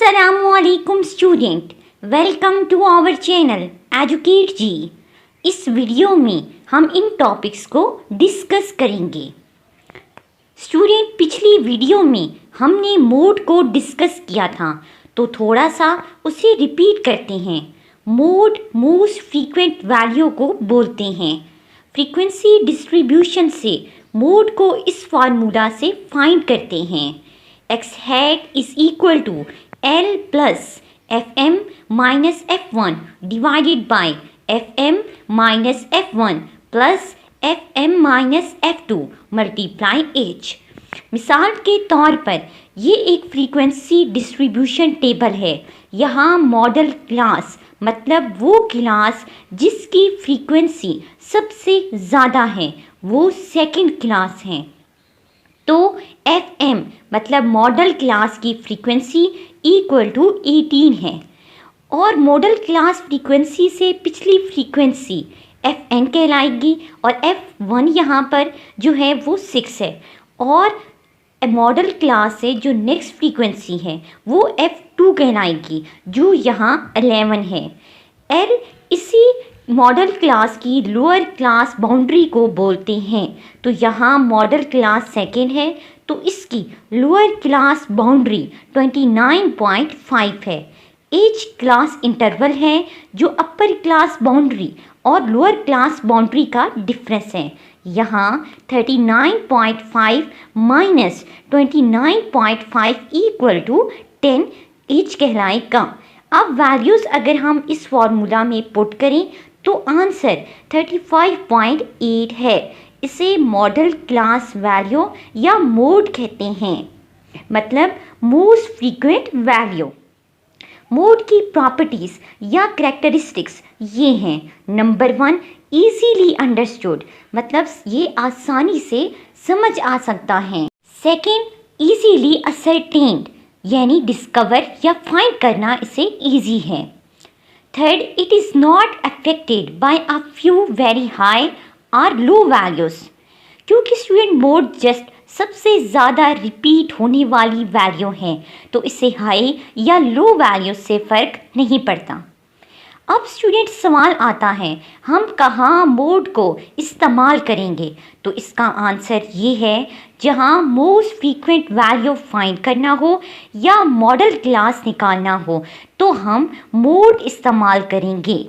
अस्सलामुअलैकुम student, welcome to our channel educate जी। इस वीडियो में हम इन टॉपिक्स को डिस्कस करेंगे। स्टूडेंट, पिछली वीडियो में हमने मोड को डिस्कस किया था, तो थोड़ा सा उसे रिपीट करते हैं। मोड मोस्ट फ्रीक्वेंट वैल्यू को बोलते हैं। फ्रीक्वेंसी डिस्ट्रीब्यूशन से मोड को इस फार्मूला से फाइंड करते हैं। x hat is equal to L plus Fm minus F1 divided by Fm minus F1 plus Fm minus F2 multiply H। मिसाल के तौर पर ये एक फ्रीक्वेंसी डिस्ट्रीब्यूशन टेबल है। यहाँ मॉडल क्लास मतलब वो क्लास जिसकी फ्रीक्वेंसी सबसे ज़्यादा है वो सेकंड क्लास है। तो Fm मतलब मॉडल क्लास की फ्रीक्वेंसी इक्वल टू 18 है और मॉडल क्लास फ्रीक्वेंसी से पिछली फ्रीक्वेंसी Fn कहलाएगी और F1 यहाँ पर जो है वो 6 है और मॉडल क्लास से जो नेक्स्ट फ्रीक्वेंसी है वो F2 कहलाएगी जो यहाँ 11 है। L इसी मॉडल क्लास की लोअर क्लास बाउंड्री को बोलते हैं। तो यहाँ मॉडल क्लास सेकेंड है तो इसकी लोअर क्लास बाउंड्री 29.5 है। एज क्लास इंटरवल है जो अपर क्लास बाउंड्री और लोअर क्लास बाउंड्री का डिफरेंस है। यहाँ 39.5 माइनस 29.5 इक्वल टू 10 एज कहलाएगा। अब वैल्यूज़ अगर हम इस फॉर्मूला में पुट करें तो आंसर 35.8 है। इसे मॉडल क्लास वैल्यू या मोड कहते हैं, मतलब मोस्ट फ्रीक्वेंट वैल्यू। मोड की प्रॉपर्टीज़ या करैक्टरिस्टिक्स ये हैं। नंबर 1, इजीली अंडरस्टूड, मतलब ये आसानी से समझ आ सकता है। सेकंड, इजीली असरटेन्ड, यानी डिस्कवर या फाइंड करना इसे इजी है। Third, it is not affected by a few very high और लो वैल्यूज़, क्योंकि स्टूडेंट मोड जस्ट सबसे ज़्यादा रिपीट होने वाली वैल्यू है तो इसे हाई या लो वैल्यू से फ़र्क नहीं पड़ता। अब स्टूडेंट सवाल आता है हम कहाँ मोड को इस्तेमाल करेंगे, तो इसका आंसर ये है जहाँ मोस्ट फ्रीक्वेंट वैल्यू फाइंड करना हो या मॉडल क्लास निकालना हो तो हम मोड इस्तेमाल करेंगे।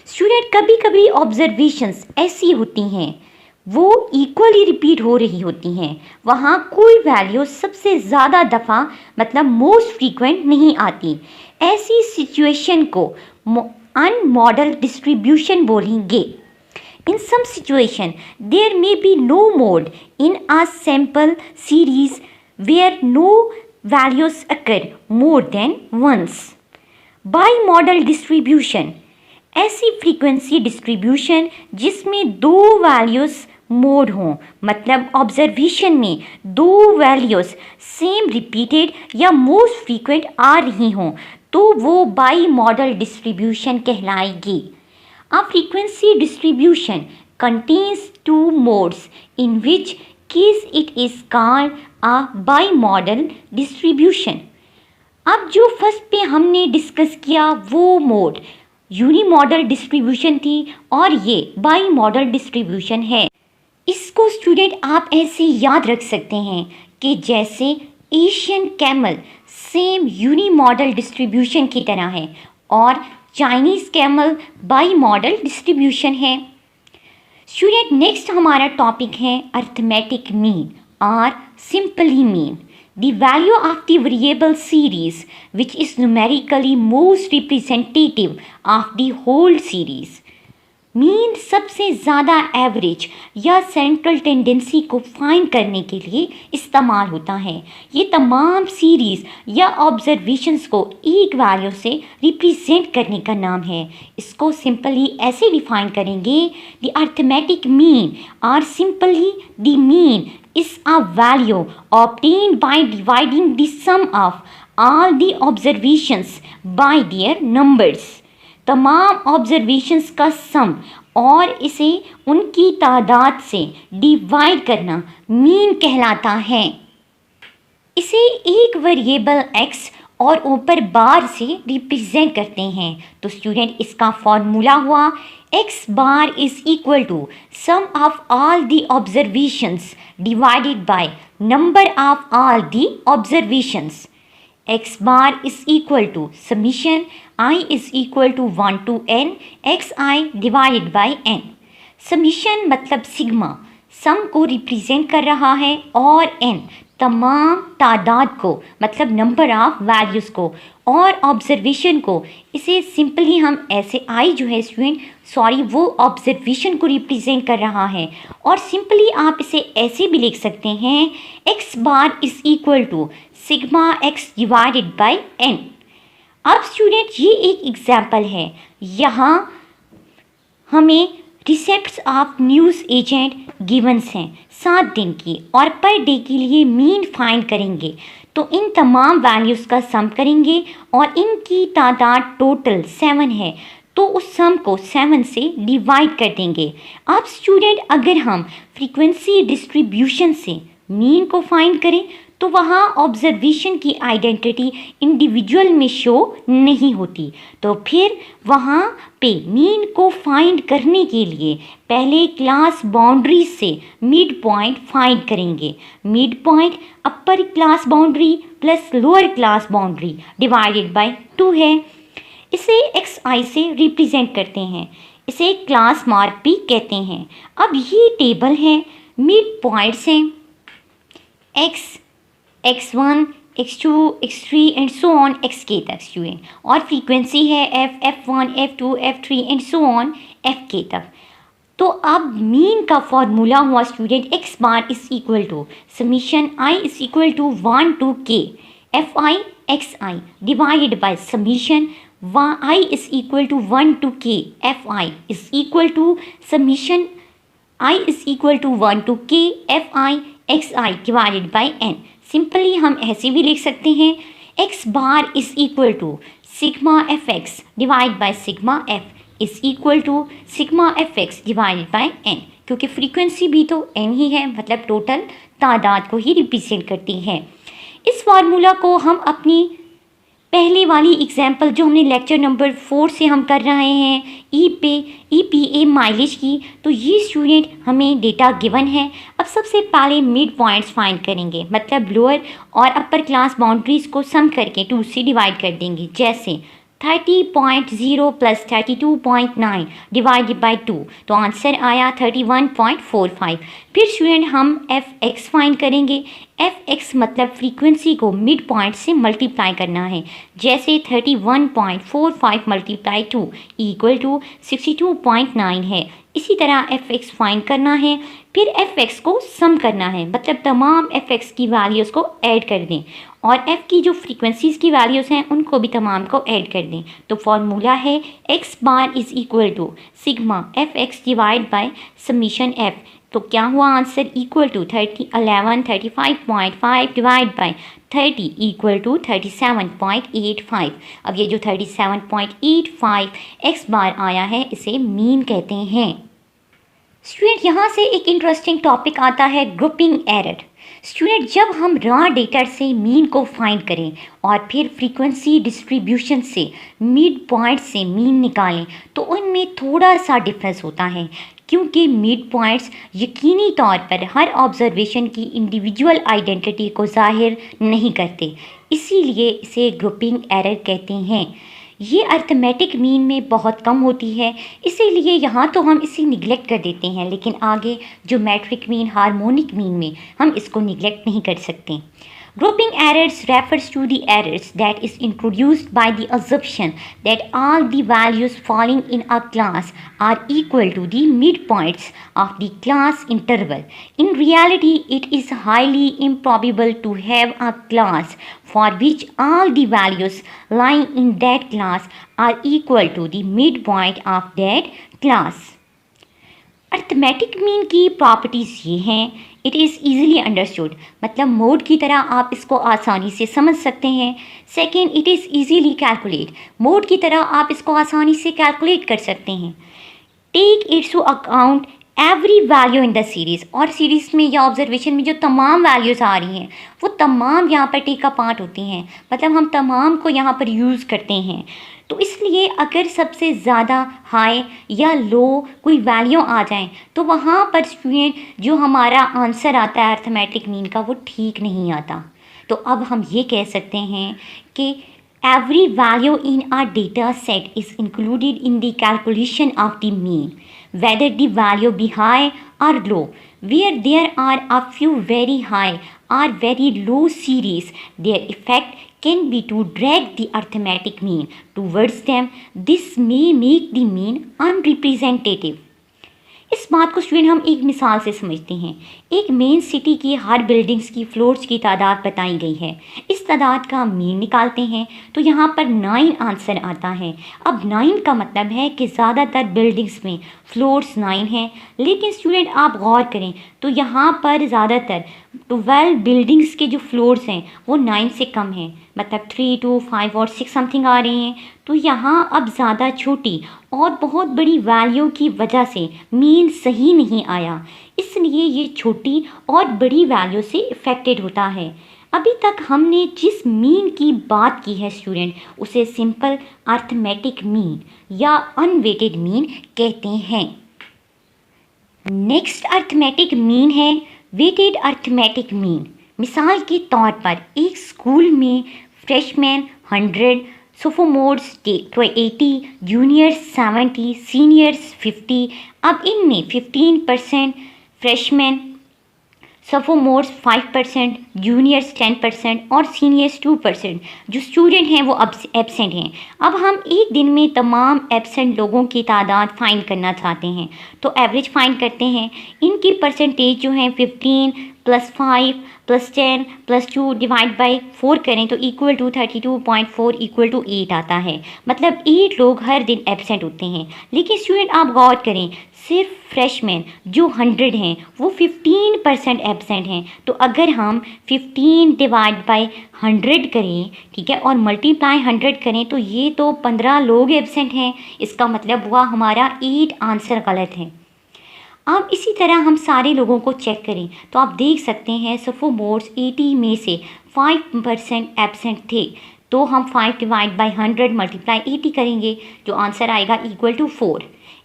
स्टूडेंट, कभी कभी ऑब्जर्वेशंस ऐसी होती हैं वो इक्वली रिपीट हो रही होती हैं, वहाँ कोई वैल्यू सबसे ज़्यादा दफ़ा मतलब मोस्ट फ्रीक्वेंट नहीं आती। ऐसी सिचुएशन को अनमॉडल डिस्ट्रीब्यूशन बोलेंगे। In some situation, there may be no mode in a sample series where no values occur more than once. Bimodal distribution, ऐसी फ्रीक्वेंसी डिस्ट्रीब्यूशन जिसमें दो वैल्यूज़ मोड हों, मतलब ऑब्जर्वेशन में दो वैल्यूज़ सेम रिपीटेड या मोस्ट फ्रीक्वेंट आ रही हों तो वो बाई मॉडल डिस्ट्रीब्यूशन कहलाएगी। A frequency distribution contains two modes, in which case it is called a bimodal distribution. अब जो फर्स्ट पे हमने डिस्कस किया वो मोड यूनिमॉडल डिस्ट्रीब्यूशन थी और ये बाईमॉडल डिस्ट्रीब्यूशन है। इसको स्टूडेंट आप ऐसे याद रख सकते हैं कि जैसे Asian camel same unimodal distribution की तरह है और Chinese camel bimodal distribution है। स्टूडेंट, नेक्स्ट हमारा टॉपिक है अर्थमेटिक मीन और simply mean, the value of the variable series which is numerically most representative of the whole series. Mean सबसे ज़्यादा एवरेज या सेंट्रल टेंडेंसी को find करने के लिए इस्तेमाल होता है। ये तमाम सीरीज़ या ऑब्जर्वेशंस को एक वैल्यू से रिप्रेजेंट करने का नाम है। इसको सिंपली ऐसे डिफाइन करेंगे, द अर्थमेटिक मीन और simply the mean is a value obtained by dividing the sum of all the observations by their numbers. तमाम ऑब्जर्वेशंस का सम और इसे उनकी तादाद से डिवाइड करना मीन कहलाता है। इसे एक वेरिएबल x और ऊपर बार से रिप्रेजेंट करते हैं। तो स्टूडेंट इसका फॉर्मूला हुआ x bar is equal to sum of all the observations divided by number of all the observations. x bar is equal to summation I is equal to 1 to n xi divided by n। Summation मतलब sigma सम को represent कर रहा है और n तमाम तादाद को मतलब नंबर ऑफ वैल्यूज़ को और ऑब्जर्वेशन को। इसे सिंपली हम ऐसे आई जो है स्टूडेंट वो ऑब्जर्वेशन को रिप्रेजेंट कर रहा है और सिंपली आप इसे ऐसे भी लिख सकते हैं x bar is equal to sigma x divided by n। अब स्टूडेंट ये एक एग्जाम्पल है, यहाँ हमें receipts of news agent givens हैं 7 दिन की और पर डे के लिए मीन फाइंड करेंगे। तो इन तमाम वैल्यूज़ का सम करेंगे और इनकी तादाद टोटल 7 है, तो उस सम को 7 से डिवाइड कर देंगे। अब स्टूडेंट अगर हम फ्रीक्वेंसी डिस्ट्रीब्यूशन से मीन को फाइंड करें तो वहाँ ऑब्जर्वेशन की आइडेंटिटी इंडिविजुअल में शो नहीं होती, तो फिर वहाँ पे मीन को फाइंड करने के लिए पहले क्लास बाउंड्री से मिड पॉइंट फाइंड करेंगे। Mid point upper class boundary plus lower class boundary divided by 2 है। इसे xi से रिप्रेजेंट करते हैं, इसे क्लास मार्क भी कहते हैं। अब ये टेबल है, मिड पॉइंट्स हैं x1, x2, x3 and so on xk तक स्टूडेंट, और फ्रीक्वेंसी है f1, f2, f3 and so on fk तक। तो अब मीन का फॉर्मूला हुआ student x bar is equal to summation i is equal to 1 to k fi xi divided by summation i is equal to 1 to k fi is equal to summation i is equal to 1 to k fi xi divided by n। Simply हम ऐसे भी लिख सकते हैं x bar is equal to sigma F X divide by sigma F is equal to sigma F x divided by n, क्योंकि frequency भी तो n ही है, मतलब टोटल तादाद को ही रिप्रेजेंट करती है। इस फार्मूला को हम अपनी पहले वाली एग्जाम्पल जो हमने लेक्चर नंबर 4 से हम कर रहे हैं EPA माइलेज की, तो ये स्टूडेंट हमें डेटा गिवन है। अब सबसे पहले मिड पॉइंट्स फाइंड करेंगे, मतलब लोअर और अपर क्लास बाउंड्रीज़ को सम करके 2 से डिवाइड कर देंगे। जैसे 30.0 प्लस 32.9 डिवाइडेड बाय 2, तो आंसर आया 31.45। फिर स्टूडेंट हम f(x) फाइंड करेंगे। f(x) मतलब फ्रीक्वेंसी को मिड पॉइंट से मल्टीप्लाई करना है। जैसे 31.45 मल्टीप्लाई 2 इक्वल टू 62.9 है। इसी तरह f(x) फाइंड करना है, फिर f(x) को सम करना है, मतलब तमाम f(x) की वैल्यूज़ को ऐड कर दें और f की जो फ्रीक्वेंसीज़ की वैल्यूज़ हैं उनको भी तमाम को ऐड कर दें। तो फॉर्मूला है x bar is equal to sigma f(x) divide by summation f। तो क्या हुआ answer equal to 35.5 divide by 30 equal to 37.85। अब ये जो 37.85 x बार आया है इसे मीन कहते हैं। स्टूडेंट यहाँ से एक इंटरेस्टिंग टॉपिक आता है ग्रुपिंग एरर। स्टूडेंट जब हम रॉ डेटा से मीन को फाइंड करें और फिर फ्रीक्वेंसी डिस्ट्रीब्यूशन से मिड पॉइंट से मीन निकालें तो उनमें थोड़ा सा डिफरेंस होता है, क्योंकि मिड पॉइंट्स यकीनी तौर पर हर ऑब्जर्वेशन की इंडिविजुअल आइडेंटिटी को जाहिर नहीं करते, इसीलिए इसे ग्रुपिंग एरर कहते हैं। ये अर्थमेटिक मीन में बहुत कम होती है, इसीलिए यहाँ तो हम इसे निगलेक्ट कर देते हैं, लेकिन आगे जो मैट्रिक मीन, हार्मोनिक मीन में हम इसको निगलेक्ट नहीं कर सकते। Grouping errors refers to the errors that is introduced by the assumption that all the values falling in a class are equal to the midpoints of the class interval. In reality, it is highly improbable to have a class for which all the values lying in that class are equal to the midpoint of that class. Arithmetic mean की properties ये हैं, it is easily understood, मतलब mode की तरह आप इसको आसानी से समझ सकते हैं। Second, it is easily calculate, mode की तरह आप इसको आसानी से कैलकुलेट कर सकते हैं। Take its to account every value in the series, और सीरीज़ में या ऑब्जर्वेशन में जो तमाम वैल्यूज़ आ रही हैं वो तमाम यहाँ पर टेक का पार्ट होती हैं, मतलब हम तमाम को यहाँ पर यूज़ करते हैं। तो इसलिए अगर सबसे ज़्यादा हाई या लो कोई वैल्यू आ जाए तो वहाँ पर स्टूडेंट जो हमारा आंसर आता है अर्थमेटिक मीन का वो ठीक नहीं आता। तो अब हम ये कह सकते हैं कि every value in our data set is included in the calculation of the mean, whether the value be high or low. Where there are a few very high or very low series, their effect can be to drag the arithmetic mean towards them. This may make the mean unrepresentative. इस बात को student हम एक मिसाल से समझते हैं। एक मेन सिटी की हर बिल्डिंग्स की फ्लोर्स की तादाद बताई गई है। इस तादाद का मीन निकालते हैं तो यहाँ पर 9 आंसर आता है। अब 9 का मतलब है कि ज़्यादातर बिल्डिंग्स में फ्लोर्स 9 हैं, लेकिन स्टूडेंट आप गौर करें तो यहाँ पर ज़्यादातर 12 बिल्डिंग्स के जो फ्लोर्स हैं वो 9 से कम हैं, मतलब 3, 2, 5 और 6 समथिंग आ रही हैं। तो यहाँ अब ज़्यादा छोटी और बहुत बड़ी वैल्यू की वजह से मीन सही नहीं आया, इसलिए ये छोटी और बड़ी वैल्यू से इफ़ेक्टेड होता है। अभी तक हमने जिस मीन की बात की है स्टूडेंट उसे सिंपल अर्थमेटिक मीन या अनवेटेड मीन कहते हैं। नेक्स्ट अर्थमेटिक मीन है वेटेड अर्थमेटिक मीन। मिसाल के तौर पर एक स्कूल में फ्रेशमैन 100, सोफोमोर्स 80, जूनियर्स 70, सीनियर्स 50। अब इनमें 15% फ्रेशमैन, सोफोमोर्स 5%, जूनियर्स 10% और सीनियर्स 2% जो स्टूडेंट हैं वो अब एब्सेंट हैं। अब हम एक दिन में तमाम एब्सेंट लोगों की तादाद फाइंड करना चाहते हैं, तो एवरेज फाइंड करते हैं। इनकी परसेंटेज जो है 15 + 5 + 10 + 2 डिवाइड बाई 4 करें तो इक्वल टू 32.4 इक्वल टू 8 आता है, मतलब 8 लोग हर दिन एब्सेंट होते हैं। लेकिन स्टूडेंट आप गौर करें, सिर्फ फ्रेशमैन जो 100 हैं वो 15% एब्सेंट हैं। तो अगर हम 15 डिवाइड बाई 100 करें, ठीक है, और मल्टीप्लाई 100 करें तो ये तो 15 लोग एब्सेंट हैं। इसका मतलब हुआ हमारा 8 आंसर गलत है। अब इसी तरह हम सारे लोगों को चेक करें तो आप देख सकते हैं सोफोमोर्स 80 में से 5% एब्सेंट थे, तो हम 5 डिवाइड बाई 100 मल्टीप्लाई 80 करेंगे, जो आंसर आएगा इक्वल टू 4।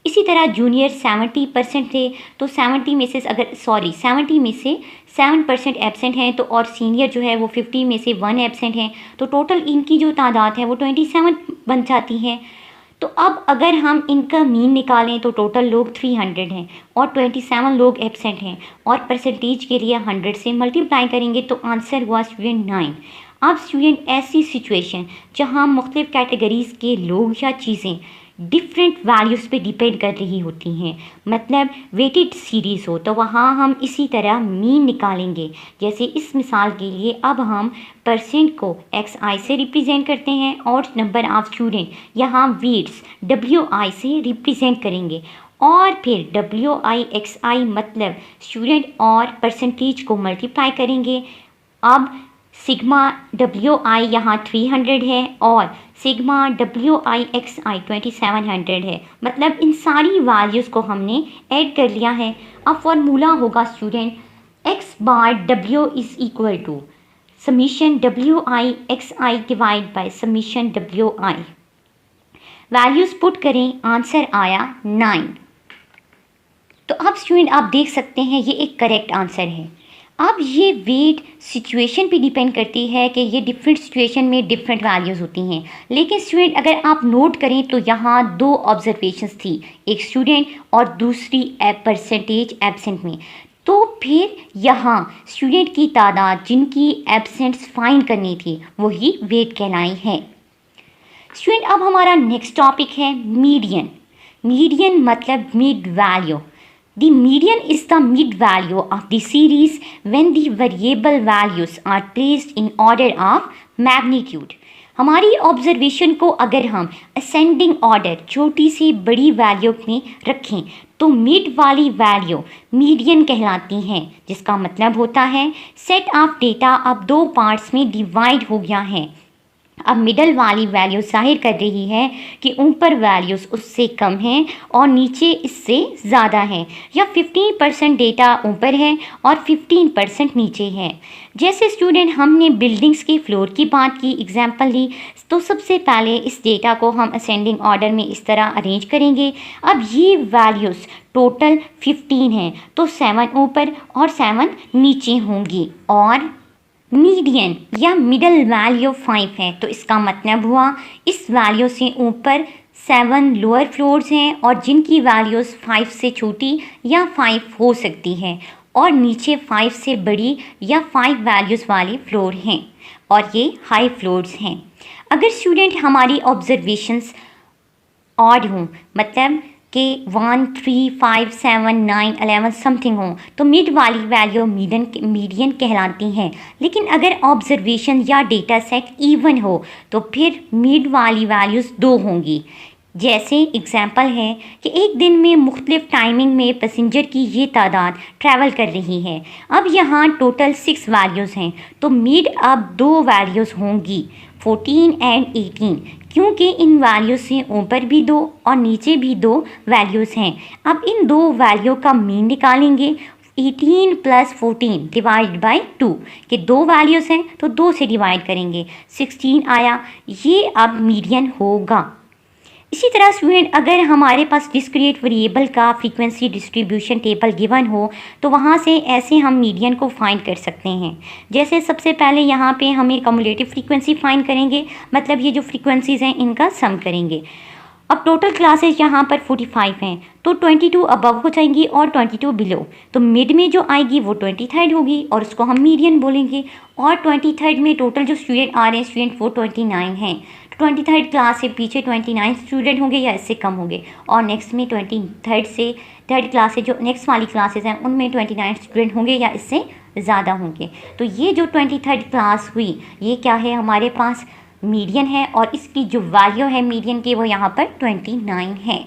इसी तरह जूनियर 70% थे, तो 70 में से 7% एब्सेंट हैं, तो और सीनियर जो है वो 50 में से 1 एब्सेंट हैं, तो टोटल इनकी जो तादाद है वो 27 बन जाती है। तो अब अगर हम इनका मीन निकालें तो टोटल लोग 300 हैं और 27 लोग एब्सेंट हैं, और परसेंटेज के लिए 100 से मल्टीप्लाई करेंगे तो आंसर हुआ स्टूडेंट 9। अब स्टूडेंट ऐसी सिचुएशन जहां मुख्तलिफ कैटेगरीज़ के लोग या चीज़ें डिफरेंट वैल्यूज़ पे डिपेंड कर रही होती हैं, मतलब वेटेड सीरीज़ हो, तो वहाँ हम इसी तरह मीन निकालेंगे। जैसे इस मिसाल के लिए अब हम परसेंट को XI से रिप्रेजेंट करते हैं और नंबर ऑफ़ स्टूडेंट यहाँ वेट्स WI से रिप्रेजेंट करेंगे, और फिर WIXI मतलब स्टूडेंट और परसेंटेज को मल्टीप्लाई करेंगे। अब सिग्मा WI यहाँ 300 है और सिग्मा WIXI 2700 है, मतलब इन सारी वैल्यूज़ को हमने ऐड कर लिया है। अब फॉर्मूला होगा student X bar W is equal to summation WIXI divide by summation WI। Values put करें, आंसर आया 9। तो अब स्टूडेंट आप देख सकते हैं ये एक करेक्ट आंसर है। अब ये वेट सिचुएशन पे डिपेंड करती है कि ये डिफरेंट सिचुएशन में डिफरेंट वैल्यूज़ होती हैं, लेकिन स्टूडेंट अगर आप नोट करें तो यहाँ 2 ऑब्जर्वेशंस थी, एक स्टूडेंट और दूसरी परसेंटेज एब्सेंट में। तो फिर यहाँ स्टूडेंट की तादाद जिनकी एब्सेंट्स फाइंड करनी थी वही वेट कहलाई है। स्टूडेंट अब हमारा नेक्स्ट टॉपिक है मीडियन। मीडियन मतलब mid value. The median is the mid value of the series when the variable values are placed in order of magnitude। हमारी ऑब्जर्वेशन को अगर हम असेंडिंग ऑर्डर छोटी से बड़ी वैल्यू में रखें तो मिड वाली वैल्यू मीडियन कहलाती हैं, जिसका मतलब होता है सेट ऑफ डेटा अब 2 पार्ट्स में डिवाइड हो गया है। अब मिडल वाली वैल्यू जाहिर कर रही है कि ऊपर वैल्यूज़ उससे कम हैं और नीचे इससे ज़्यादा हैं, या 15% डेटा ऊपर है और 15% नीचे है। जैसे स्टूडेंट हमने बिल्डिंग्स के फ्लोर की बात की, एग्जाम्पल ली, तो सबसे पहले इस डेटा को हम असेंडिंग ऑर्डर में इस तरह अरेंज करेंगे। अब ये वैल्यूज़ टोटल 15 हैं, तो 7 ऊपर और 7 नीचे होंगी, और मीडियन या मिडल वैल्यू 5 है, तो इसका मतलब हुआ इस वैल्यू से ऊपर 7 लोअर फ्लोर्स हैं और जिनकी वैल्यूज़ 5 से छोटी या 5 हो सकती है, और नीचे 5 से बड़ी या 5 वैल्यूज़ वाले फ्लोर हैं, और ये हाई फ्लोर्स हैं। अगर स्टूडेंट हमारी ऑब्जर्वेशंस ऑड हों, मतलब कि 1, 3, 5, 7, 9, 11 समथिंग हों, तो मिड वाली वैल्यू मीडियन कहलाती हैं। लेकिन अगर ऑब्जर्वेशन या डेटा सेट इवन हो तो फिर मिड वाली वैल्यूज़ 2 होंगी। जैसे एग्जाम्पल है कि एक दिन में मुख्तलिफ टाइमिंग में पैसेंजर की ये तादाद ट्रैवल कर रही है। अब यहाँ टोटल 6 वैल्यूज़ हैं, तो मिड अब 2 वैल्यूज़ होंगी, 14 एंड 18, क्योंकि इन वैल्यूज़ से ऊपर भी 2 और नीचे भी 2 वैल्यूज़ हैं। अब इन 2 वैल्यू का मीन निकालेंगे, 18 + 14 डिवाइड बाई 2, कि 2 वैल्यूज़ हैं तो 2 से डिवाइड करेंगे, 16 आया, ये अब मीडियन होगा। इसी तरह स्टूडेंट अगर हमारे पास डिस्क्रीट वेरिएबल का फ्रीक्वेंसी डिस्ट्रीब्यूशन टेबल गिवन हो तो वहाँ से ऐसे हम मीडियन को फाइंड कर सकते हैं। जैसे सबसे पहले यहाँ पे हमें कम्युलेटिव फ्रीक्वेंसी फाइंड करेंगे, मतलब ये जो फ्रीक्वेंसीज़ हैं इनका सम करेंगे। अब टोटल क्लासेस यहाँ पर 45 हैं, तो 22 अबव हो जाएंगी और 22 बिलो, तो मिड में जो आएगी वो 23rd होगी और उसको हम मीडियन बोलेंगे। और 23rd में टोटल जो स्टूडेंट आ रहे हैं स्टूडेंट वो 29 हैं, 23rd क्लास से पीछे 29 स्टूडेंट होंगे या इससे कम होंगे, और नेक्स्ट में 23rd से 3rd क्लास से जो नेक्स्ट वाली क्लासेस हैं उनमें 29 स्टूडेंट होंगे या इससे ज़्यादा होंगे। तो ये जो 23rd क्लास हुई ये क्या है, हमारे पास मीडियन है, और इसकी जो वैल्यू है मीडियन की वो यहाँ पर 29 है।